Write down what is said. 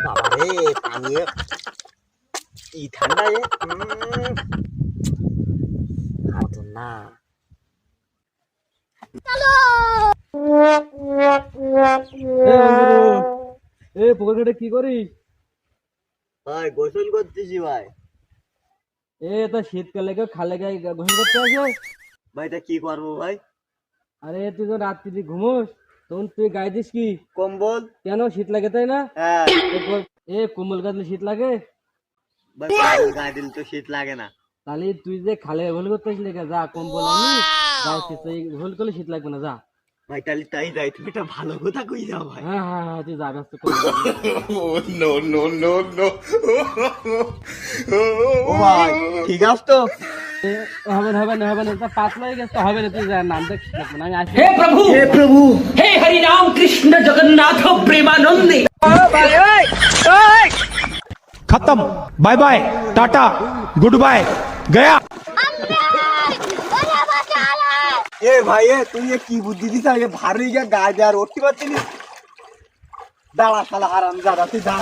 বাবা রে পানি কি ঠান্ডা না পুকুর ঘাটে কি করিস? ভাই গোসল করতেছি ভাই। তা শীতকালে কেউ খালে গায়ে গোসল করতে আসে? ভাই তা কি করবো ভাই? আরে তুই তো রাত্রি ঘুমোস, তখন তুই গায়ে দিস কি? কম্বল। কেন, শীত লাগে তাই না? হ্যাঁ কম্বল গাদলে শীত লাগে? ভাই কম্বল গায়ে দিলে তো শীত লাগে না। তাহলে তুই যে খালে গোসল করতে আসলি, যা কম্বল আনি গোসল করলে শীত লাগবে না, যা। ভাই তাহলে তাই যাই, তুমি একটা ভালো কথা কই যাও ভাই। হ্যাঁ হ্যাঁ হ্যাঁ, তুই যা, ব্যস্ত কর। ও ভাই ঠিক আছে তো? হবে না হবে না হবে না, তা পাতলা হয়ে গেছে, হবে না, তুই যা, নাম দেখ লাগবে না, আমি আসি। हे प्रभु हे हरि राम कृष्ण जगन्नाथ प्रेमानंदे। खत्म, bye bye, tata, good bye, गया। এ ভাই তুই কি বুদ্ধি দিস আগে ভারী গা গায়ে আর উঠতে পারছিস? দাঁড়া শালা আরাম, যা তুই যা।